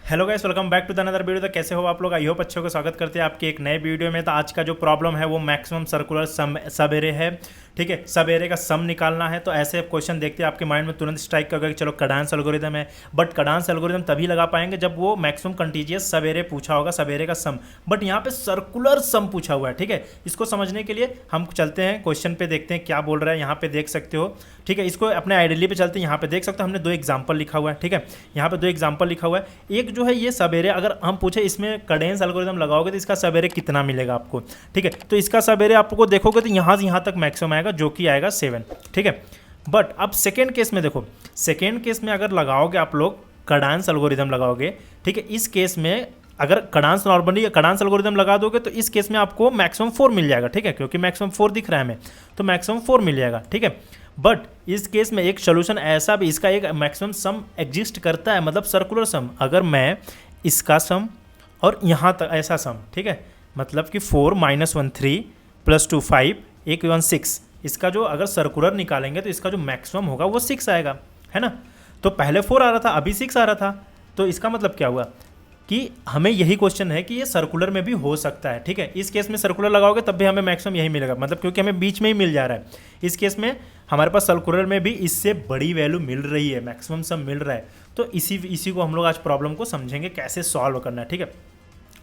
Hello guys, welcome back to the another video. तो कैसे हो आप लोग? आई होप अच्छे को स्वागत करते हैं आपके एक नए वीडियो में। तो आज का जो प्रॉब्लम है वो मैक्सिमम सर्कुलर सब एरे है। ठीक है, सब एरे का सम निकालना है। तो ऐसे क्वेश्चन देखते हैं आपके माइंड में तुरंत स्ट्राइक करोगे कि चलो कडांस एल्गोरिथम है। बट कडांस एल्गोरिथम तभी लगा पाएंगे जब वो मैक्सिमम कंटीजियस सब एरे पूछा होगा, सब एरे का सम। बट यहाँ पे सर्कुलर सम पूछा हुआ है। ठीक है, इसको समझने के लिए हम चलते हैं क्वेश्चन पे, देखते हैं क्या बोल रहा है। यहाँ पे देख सकते हो। ठीक है, इसको अपने आइडियली पे चलते हैं। यहाँ पे देख सकते हो हमने दो एग्जाम्पल लिखा हुआ है। ठीक है, यहाँ पे दो एग्जाम्पल लिखा हुआ है। एक जो है ये सब एरे, अगर हम पूछे इसमें कडेंस एल्गोरिथम लगाओगे तो इसका सब एरे कितना मिलेगा आपको। ठीक है, तो इसका सब एरे आपको देखोगे तो यहाँ से यहाँ तक मैक्सिमम आएगा, जो कि आएगा 7। ठीक है, बट अब सेकेंड केस में देखो, सेकेंड केस में अगर लगाओगे आप लोग कडांस एल्गोरिथम लगाओगे। ठीक है, इस केस में अगर कडांस नॉर्मली कडांस एल्गोरिथम लगा दोगे तो इस केस में आपको मैक्सिमम 4 मिल जाएगा। ठीक है, क्योंकि मैक्सिमम 4 दिख रहा है हमें, तो मैक्सिमम 4 मिल जाएगा। ठीक है, बट इस केस में एक सोल्यूशन ऐसा भी, इसका एक मैक्सिमम सम एग्जिस्ट करता है, मतलब सर्कुलर सम। अगर मैं इसका सम और यहाँ तक ऐसा सम, ठीक है, मतलब कि 4 - 1 3 + 2 5 1 1 6, इसका जो अगर सर्कुलर निकालेंगे तो इसका जो मैक्सिमम होगा वो 6 आएगा, है ना। तो पहले 4 आ रहा था, अभी 6 आ रहा था। तो इसका मतलब क्या हुआ कि हमें यही क्वेश्चन है कि ये सर्कुलर में भी हो सकता है। ठीक है, इस केस में सर्कुलर लगाओगे तब भी हमें मैक्सिमम यही मिलेगा, मतलब क्योंकि हमें बीच में ही मिल जा रहा है। इस केस में हमारे पास सर्कुलर में भी इससे बड़ी वैल्यू मिल रही है, मैक्सिमम सम मिल रहा है। तो इसी को हम लोग आज प्रॉब्लम को समझेंगे कैसे सॉल्व करना है। ठीक है,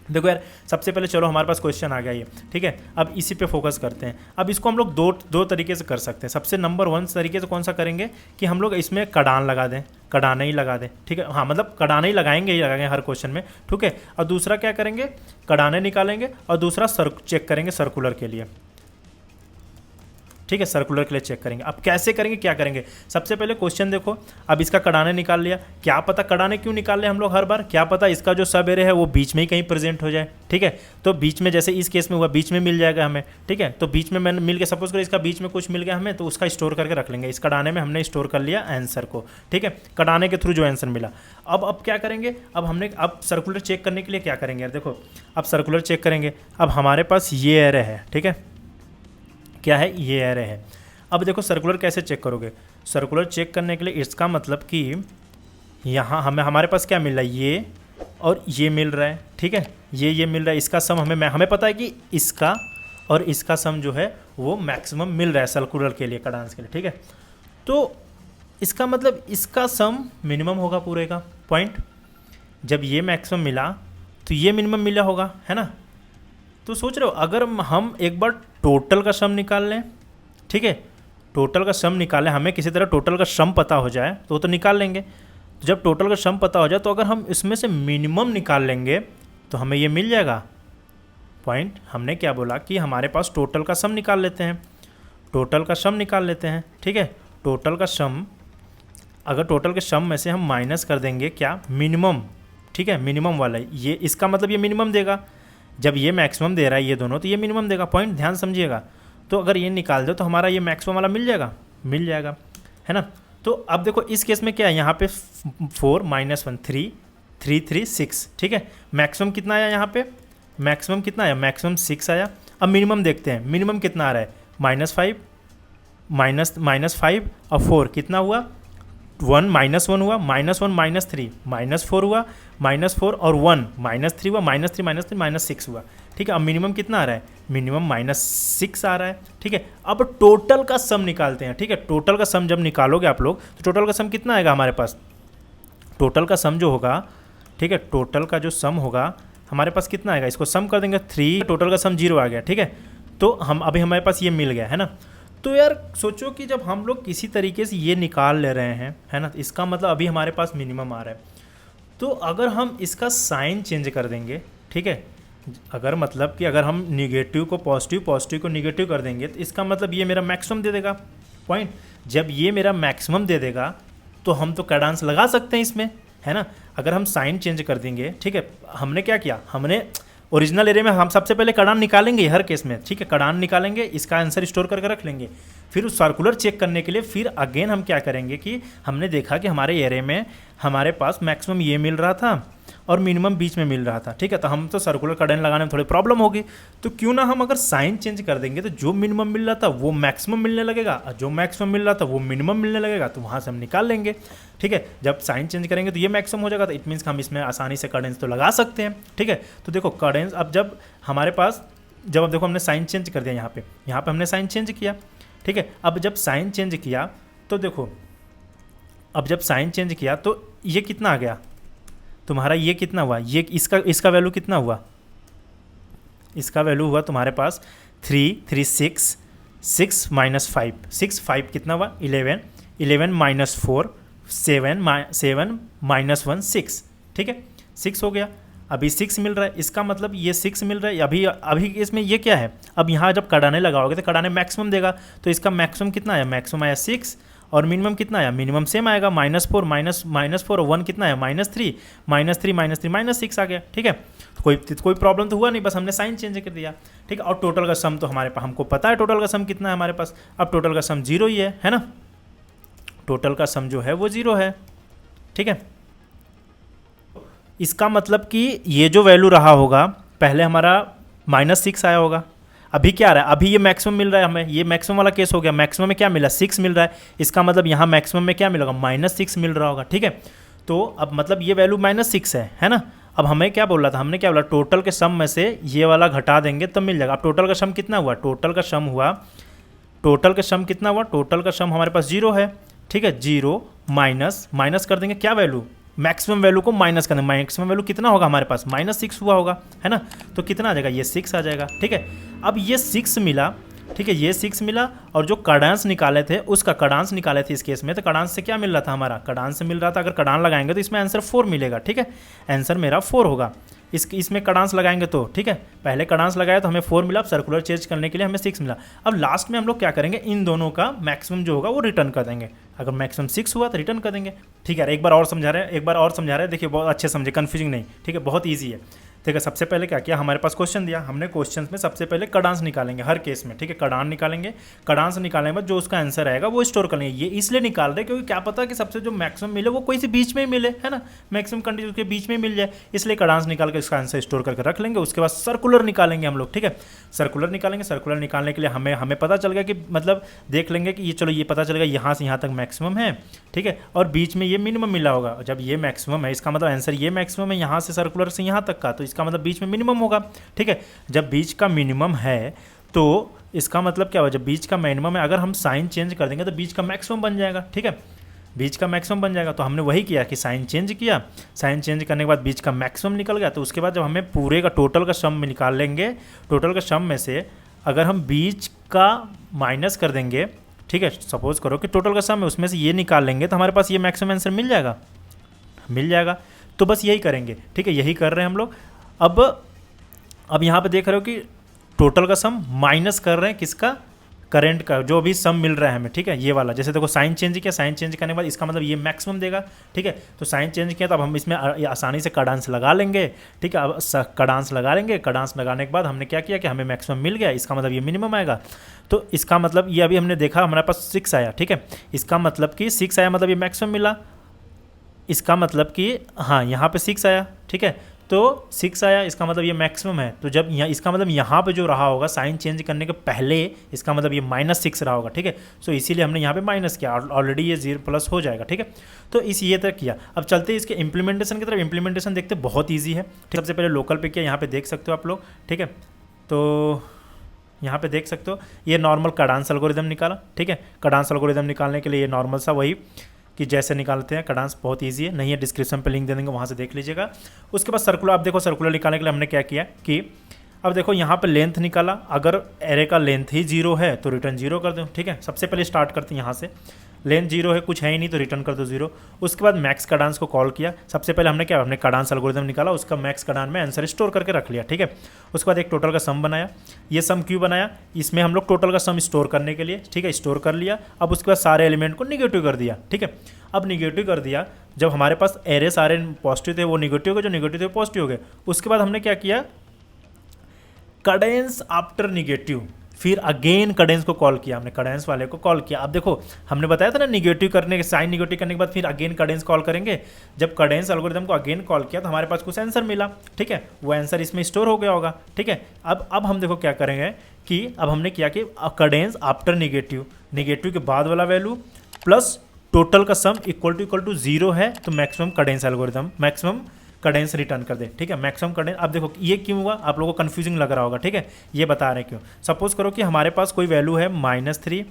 देखो यार, सबसे पहले चलो हमारे पास क्वेश्चन आ गया ये। ठीक है, अब इसी पे फोकस करते हैं। अब इसको हम लोग दो तरीके से कर सकते हैं। सबसे नंबर 1 तरीके से कौन सा करेंगे कि हम लोग इसमें कडान लगा दें, कडाने ही लगा दें। ठीक है, हाँ, मतलब कडाने ही लगाएंगे हर क्वेश्चन में। ठीक है, और दूसरा क्या करेंगे, कडाने निकालेंगे और दूसरा चेक करेंगे सर्कुलर के लिए। ठीक है, सर्कुलर के लिए चेक करेंगे। अब कैसे करेंगे, क्या करेंगे? सबसे पहले क्वेश्चन देखो, अब इसका कडाने निकाल लिया। क्या पता कडाने क्यों निकाल ले हम लोग हर बार, क्या पता इसका जो सब एरे है वो बीच में ही कहीं प्रेजेंट हो जाए। ठीक है, तो बीच में जैसे इस केस में हुआ, बीच में मिल जाएगा हमें। ठीक है, तो बीच में मैंने मिल के, सपोज करो इसका बीच में कुछ मिल गया हमें, तो उसका स्टोर करके रख लेंगे। इस कडाने में हमने स्टोर कर लिया आंसर को। ठीक है, कडाने के थ्रू जो आंसर मिला। अब क्या करेंगे, अब सर्कुलर चेक करने के लिए क्या करेंगे यार, देखो अब सर्कुलर चेक करेंगे। अब हमारे पास ये एरे है। ठीक है, क्या है, ये एरे है। अब देखो सर्कुलर कैसे चेक करोगे, सर्कुलर चेक करने के लिए इसका मतलब कि यहाँ हमारे पास क्या मिल रहा है, ये और ये मिल रहा है। ठीक है, ये मिल रहा है, इसका सम हमें पता है कि इसका और इसका सम जो है वो मैक्सिमम मिल रहा है सर्कुलर के लिए, कडांस के लिए। ठीक है, तो इसका मतलब इसका सम मिनिमम होगा पूरे का पॉइंट। जब ये मैक्सिमम मिला तो ये मिनिमम मिला होगा, है ना। तो सोच रहे हो अगर हम एक बार टोटल का सम निकाल लें, ठीक है, टोटल का सम निकालें, हमें किसी तरह टोटल का सम पता हो जाए तो वो तो निकाल लेंगे। तो जब टोटल का सम पता हो जाए तो अगर हम इसमें से मिनिमम निकाल लेंगे तो हमें ये मिल जाएगा पॉइंट। हमने क्या बोला कि हमारे पास टोटल का सम निकाल लेते हैं, टोटल का सम निकाल लेते हैं। ठीक है, टोटल का सम, अगर टोटल के सम में से हम माइनस कर देंगे क्या, मिनिमम। ठीक है, मिनिमम वाला ये, इसका मतलब ये मिनिमम देगा। जब ये मैक्सिमम दे रहा है ये दोनों, तो ये मिनिमम देगा। पॉइंट ध्यान समझिएगा। तो अगर ये निकाल दो तो हमारा ये मैक्सिमम वाला मिल जाएगा, है ना। तो अब देखो इस केस में क्या है, यहाँ पे 4 - 1 3 3 3 6। ठीक है, मैक्सिमम कितना आया, यहाँ पे मैक्सिमम कितना आया, मैक्सिमम 6 आया। अब मिनिमम देखते हैं, मिनिमम कितना आ रहा है, -5 -5 और 4 कितना हुआ, 1 -1 हुआ, -1 -3 -4 हुआ, -4 और 1 -3 हुआ, -3 -6 हुआ। ठीक है, अब मिनिमम कितना आ रहा है, मिनिमम -6 आ रहा है। ठीक है, अब टोटल का सम निकालते हैं। ठीक है, टोटल का सम जब निकालोगे आप लोग तो टोटल का सम कितना आएगा हमारे पास, टोटल का सम जो होगा, ठीक है, टोटल का जो सम होगा हमारे पास कितना आएगा, इसको सम कर देंगे 3, टोटल का सम 0 आ गया। ठीक है, तो अभी हमारे पास ये मिल गया, है ना। तो यार सोचो कि जब हम लोग किसी तरीके से ये निकाल ले रहे हैं, है ना, इसका मतलब अभी हमारे पास मिनिमम आ रहा है। तो अगर हम इसका साइन चेंज कर देंगे, ठीक है, अगर मतलब कि अगर हम निगेटिव को पॉजिटिव, पॉजिटिव को निगेटिव कर देंगे तो इसका मतलब ये मेरा मैक्सिमम दे देगा पॉइंट। जब ये मेरा मैक्सिमम दे देगा तो हम तो कडांस लगा सकते हैं इसमें, है ना। अगर हम साइन चेंज कर देंगे, ठीक है, हमने क्या किया, हमने ओरिजिनल एरे में हम सबसे पहले कडान निकालेंगे हर केस में। ठीक है, कडान निकालेंगे, इसका आंसर स्टोर करके रख लेंगे। फिर उस सर्कुलर चेक करने के लिए फिर अगेन हम क्या करेंगे कि हमने देखा कि हमारे एरे में हमारे पास मैक्सिमम ये मिल रहा था और मिनिमम बीच में मिल रहा था, ठीक है। तो हम तो सर्कुलर कडेंस लगाने में थोड़ी प्रॉब्लम होगी, तो क्यों ना हम अगर साइन चेंज कर देंगे तो जो मिनिमम मिल रहा था वो मैक्सिमम मिलने लगेगा, और जो मैक्सिमम मिल रहा था वो मिनिमम मिलने लगेगा, तो वहाँ से हम निकाल लेंगे, ठीक है। जब साइन चेंज करेंगे तो ये मैक्सिमम हो जाएगा, तो इट मीन्स हम इसमें आसानी से कडेंस तो लगा सकते हैं, ठीक है। तो देखो कडेंस अब जब हमारे पास, जब अब देखो हमने साइन चेंज कर दिया, यहाँ पे हमने साइन चेंज किया, ठीक है। अब जब साइन चेंज किया तो देखो, अब जब साइन चेंज किया तो ये कितना आ गया तुम्हारा, ये कितना हुआ, ये इसका वैल्यू कितना हुआ, इसका वैल्यू हुआ तुम्हारे पास 3 6 6 माइनस 5 6 5 कितना हुआ 11 11 माइनस 4 7 माइनस 1 6, ठीक है 6 हो गया। अभी 6 मिल रहा है, इसका मतलब ये 6 मिल रहा है। अभी इसमें ये क्या है, अब यहाँ जब कड़ाने लगाओगे तो कड़ाने मैक्सिमम देगा, तो इसका मैक्सिमम कितना आया, मैक्सिमम आया 6, और मिनिमम कितना आया, मिनिमम सेम आएगा -4 -4 और 1 कितना है -3 -6 आ गया, ठीक है। तो कोई प्रॉब्लम तो हुआ नहीं, बस हमने साइन चेंज कर दिया, ठीक है। और टोटल का सम तो हमारे पास, हमको पता है टोटल का सम कितना है हमारे पास, अब टोटल का सम 0 ही है ना, टोटल का सम जो है वो 0 है, ठीक है। इसका मतलब कि ये जो वैल्यू रहा होगा, पहले हमारा -6 आया होगा, अभी क्या आ रहा है, अभी ये मैक्सिमम मिल रहा है हमें, ये मैक्सिमम वाला केस हो गया, मैक्सिमम में क्या मिला 6 मिल रहा है, इसका मतलब यहाँ मैक्सिमम में क्या मिलेगा -6 मिल रहा होगा, ठीक है। तो अब मतलब ये वैल्यू -6 है ना। अब हमें क्या बोल रहा था, हमने क्या बोला, टोटल के सम में से ये वाला घटा देंगे तब मिल जाएगा। अब टोटल का सम कितना हुआ, टोटल का सम कितना हुआ, टोटल का सम हमारे पास 0 है, ठीक है। 0 माइनस कर देंगे क्या वैल्यू, मैक्सिमम वैल्यू को माइनस करना, मैक्सिमम वैल्यू कितना होगा हमारे पास -6 हुआ होगा, है ना। तो कितना आ जाएगा, ये 6 आ जाएगा, ठीक है। अब ये 6 मिला, ठीक है, ये 6 मिला, और जो कड़ांस निकाले थे उसका कड़ांस निकाले थे इस केस में, तो कड़ांस से क्या मिल रहा था हमारा, कड़ांस से मिल रहा था, अगर कड़ान लगाएंगे तो इसमें आंसर 4 मिलेगा, ठीक है। आंसर मेरा 4 होगा, इसमें कड़ांस लगाएंगे तो, ठीक है। पहले कड़ांस लगाया तो हमें 4 मिला, अब सर्कुलर चेंज करने के लिए हमें 6 मिला। अब लास्ट में हम लोग क्या करेंगे, इन दोनों का मैक्सिमम जो होगा वो रिटर्न कर देंगे, अगर मैक्सिमम 6 हुआ तो रिटर्न कर देंगे, ठीक है। एक बार और समझा रहे हैं, देखिए बहुत अच्छे समझे, कन्फ्यूजिंग नहीं, ठीक है, बहुत ईजी है। ठीक है, सबसे पहले क्या किया, हमारे पास क्वेश्चन दिया, हमने क्वेश्चन में सबसे पहले कड़ांस निकालेंगे हर केस में, ठीक है। कड़ान निकालेंगे, कड़ांस निकालने के बाद जो उसका आंसर आएगा वो स्टोर कर लेंगे। ये इसलिए निकाल रहे क्योंकि क्या पता कि सबसे जो मैक्सिमम मिले वो कोई से बीच में ही मिले, है ना, मैक्सिमम कंडीशन के बीच में मिल जाए, इसलिए कड़ांस निकाल के उसका आंसर स्टोर करके रख लेंगे। उसके बाद सर्कुलर निकालेंगे हम लोग, ठीक है। सर्कुलर निकालेंगे, सर्कुलर निकालने के लिए हमें पता चल गया कि मतलब देख लेंगे कि ये, चलो ये पता चलेगा यहाँ से यहाँ तक मैक्सिमम है, ठीक है, और बीच में ये मिनिमम मिला होगा। जब ये मैक्सिमम है इसका मतलब आंसर ये मैक्सिमम है यहाँ से सर्कुलर से यहाँ तक का, तो इसका मतलब बीच में मिनिमम होगा, ठीक है। जब बीच का मिनिमम है तो इसका मतलब क्या होगा, जब बीच का मिनिमम है, अगर हम साइन चेंज कर देंगे तो बीच का मैक्सिमम बन जाएगा, ठीक है, बीच का मैक्सिमम बन जाएगा। तो हमने वही किया कि साइन चेंज किया, साइन चेंज करने के बाद बीच का मैक्सिमम निकल गया। तो उसके बाद जब हमें पूरे का टोटल का सम में निकाल लेंगे, टोटल का सम में से अगर हम बीच का माइनस कर देंगे, ठीक है, सपोज करो कि टोटल का सम है उसमें से ये निकाल लेंगे, तो हमारे पास ये मैक्सिमम आंसर मिल जाएगा। तो बस यही करेंगे, ठीक है, यही कर रहे हैं हम लोग। अब यहाँ पे देख रहे हो कि टोटल का सम माइनस कर रहे हैं किसका, करंट का, जो भी सम मिल रहा है हमें, ठीक है, ये वाला। जैसे देखो साइन चेंज किया, साइन चेंज करने के बाद इसका मतलब ये मैक्सिमम देगा, ठीक है। तो साइन चेंज किया तो अब हम इसमें आसानी से कड़ांस लगा लेंगे, ठीक है। अब कड़ांस लगा लेंगे, कड़ांस लगाने के बाद हमने क्या किया कि हमें मैक्सिमम मिल गया, इसका मतलब ये मिनिमम आएगा। तो इसका मतलब ये अभी हमने देखा हमारे पास 6 आया, ठीक है, इसका मतलब कि 6 आया मतलब ये मैक्सिमम मिला, इसका मतलब कि हाँ यहाँ पे 6 आया, ठीक है, तो 6 आया, इसका मतलब ये मैक्सिमम है। तो जब यहाँ, इसका मतलब यहाँ पे जो रहा होगा साइन चेंज करने के पहले, इसका मतलब ये -6 रहा होगा, ठीक है। सो इसीलिए हमने यहाँ पे माइनस किया, ऑलरेडी ये 0 प्लस हो जाएगा, ठीक है। तो ये तक किया। अब चलते हैं इसके इम्प्लीमेंटेशन की तरफ। इम्प्लीमेंटेशन देखते बहुत ईजी है, ठीक। सबसे पहले लोकल पे किया, यहाँ पे देख सकते हो आप लोग, ठीक है। तो यहाँ पे देख सकते हो ये नॉर्मल कड़ांस एल्गोरिथम निकाला, ठीक है। कड़ांस एल्गोरिथम निकालने के लिए ये नॉर्मल सा वही कि जैसे निकालते हैं, कड़ांस बहुत इजी है, नहीं है डिस्क्रिप्शन पे लिंक दे देंगे, वहाँ से देख लीजिएगा। उसके बाद सर्कुलर, आप देखो सर्कुलर निकालने के लिए हमने क्या किया कि अब देखो यहाँ पे लेंथ निकाला, अगर एरे का लेंथ ही 0 है तो रिटर्न 0 कर दो, ठीक है। सबसे पहले स्टार्ट करते हैं यहाँ से, लेंथ 0 है, कुछ है ही नहीं तो रिटर्न कर दो 0। उसके बाद मैक्स कड़ांस को कॉल किया, सबसे पहले हमने क्या, हमने कड़ांस एल्गोरिथम निकाला, उसका मैक्स कड़ान में आंसर स्टोर करके रख लिया, ठीक है। उसके बाद एक टोटल का सम बनाया, ये सम क्यों बनाया, इसमें हम लोग टोटल का सम स्टोर करने के लिए, ठीक है, स्टोर कर लिया। अब उसके बाद सारे एलिमेंट को निगेटिव कर दिया, ठीक है। अब निगेटिव कर दिया, जब हमारे पास एरे सारे पॉजिटिव थे वो निगेटिव हो गए, जो निगेटिव थे पॉजिटिव हो गए। उसके बाद हमने क्या किया, कडेंस आफ्टर निगेटिव, फिर अगेन कैडेंस को कॉल किया हमने, कैडेंस वाले को कॉल किया। अब देखो हमने बताया था ना निगेटिव करने के, साइन निगेटिव करने के बाद फिर अगेन कैडेंस कॉल करेंगे। जब कैडेंस एल्गोरिथम को अगेन कॉल किया तो हमारे पास कुछ आंसर मिला, ठीक है, वो आंसर इसमें स्टोर हो गया होगा, ठीक है। अब हम देखो क्या करेंगे कि अब हमने किया कि कैडेंस आफ्टर निगेटिव, निगेटिव के बाद वाला वैल्यू प्लस टोटल का सम इक्वल टू 0 है तो maximum Cadence algorithm maximum Cadence return कर दे, ठीक है, मैक्सिमम कैडेंस। अब देखो ये क्यों हुआ, आप लोगों को कंफ्यूजिंग लग रहा होगा, ठीक है, ये बता रहे हैं क्यों। सपोज करो कि हमारे पास कोई वैल्यू है -3,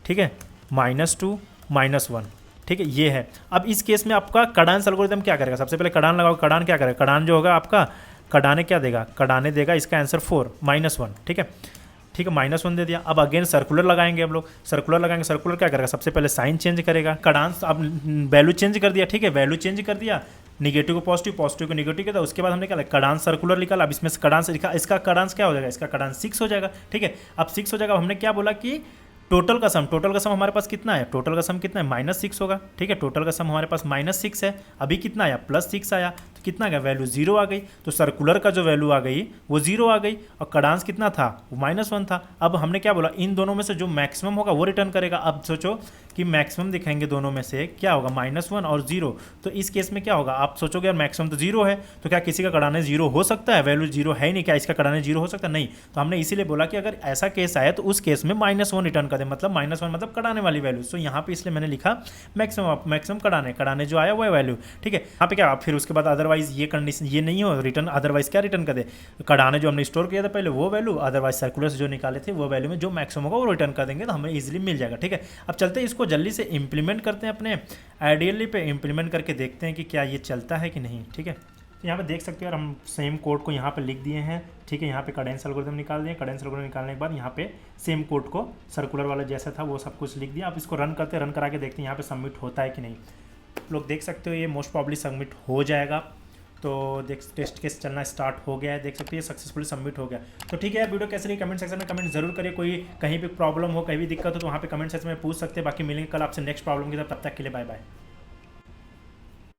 ठीक है, -2, -1, ठीक है, ये है। अब इस केस में आपका कैडेंस एल्गोरिथम क्या करेगा, सबसे पहले कैडान लगाओ, कैडान क्या करेगा, कैडान जो होगा आपका, कैडाने क्या देगा, कैडाने देगा इसका आंसर 4 -1, ठीक है, ठीक है, -1 दे दिया। अब अगेन सर्कुलर लगाएंगे हम लोग, सर्कुलर लगाएंगे, सर्कुलर क्या करेगा, सबसे पहले साइन चेंज करेगा, कैडांस अब वैल्यू चेंज कर दिया, ठीक है, वैल्यू चेंज कर दिया, निगेटिव को पॉजिटिव, पॉजिटिव को निगेटिव किया, उसके बाद हमने क्या कैडांस सर्कुलर निकाला। अब इसमें कैडांस लिखा, इसका कैडांस क्या हो जाएगा, इसका कैडांस 6 हो जाएगा, ठीक है। अब 6 हो जाएगा, अब हमने क्या बोला कि टोटल का सम हमारे पास कितना है, टोटल का सम कितना है, -6 होगा, ठीक है, टोटल का सम हमारे पास -6 है। अभी कितना आया, +6 आया, तो कितना गया, वैल्यू 0 आ गई, तो सर्कुलर का जो वैल्यू आ गई वो 0 आ गई, और कैडांस कितना था, वो -1 था। अब हमने क्या बोला, इन दोनों में से जो मैक्सिमम होगा वो रिटर्न करेगा। अब सोचो कि मैक्सिमम दिखाएंगे दोनों में से क्या होगा, -1 और 0, तो इस केस में क्या होगा, आप सोचोगे यार मैक्सिमम तो 0 है, तो क्या किसी का कैडाने 0 हो सकता है, वैल्यू 0 है ही नहीं, क्या इसका कैडाने 0 हो सकता है, नहीं। तो हमने इसीलिए बोला कि अगर ऐसा केस आया तो उस केस में -1 रिटर्न कर दे, मतलब -1 मतलब कटाने वाली वैल्यू। सो यहाँ पे इसलिए मैंने लिखा मैक्सिमम कटाने जो आया वो वैल्यू, ठीक है। यहाँ पे क्या फिर उसके बाद अदरवाइज ये कंडीशन ये नहीं हो रिटर्न, अदरवाइज क्या रिटर्न कर दे, कटाने जो हमने स्टोर किया था पहले वो वैल्यू, अदरवाइज सर्कुलर से जो निकाले थे वो वैल्यू में जो मैक्सिमम होगा वो रिटर्न कर देंगे, तो हमें इजीली मिल जाएगा, ठीक है। अब चलते हैं इसको जल्दी से इंप्लीमेंट करते हैं अपने आइडियली पे, इंप्लीमेंट करके देखते हैं कि क्या ये चलता है कि नहीं, ठीक है। तो यहाँ पे देख सकते हो यार, हम सेम कोड को यहाँ पे लिख दिए हैं, ठीक है, यहाँ पे कैडेंस एल्गोरिथम निकाल दिए, कैडेंस एल्गोरिथम निकालने के बाद यहाँ पे सेम कोड को सर्कुलर वाला जैसा था वो सब कुछ लिख दिया। आप इसको रन करते, रन करा के देखते हैं यहाँ पे सबमिट होता है कि नहीं। लोग देख सकते हो ये मोस्ट प्रॉब्ली सबमिट हो जाएगा, तो टेस्ट केस चलना स्टार्ट हो गया है, देख सकते हो ये सक्सेसफुली सबमिट हो गया। तो ठीक है, वीडियो कैसे रही कमेंट सेक्शन में कमेंट जरूर करिए, कोई कहीं भी प्रॉब्लम हो, कहीं भी दिक्कत हो तो वहाँ पे कमेंट सेक्शन में पूछ सकते हैं। बाकी मिलेंगे कल आपसे नेक्स्ट प्रॉब्लम की तरफ, तब तक के लिए बाय बाय।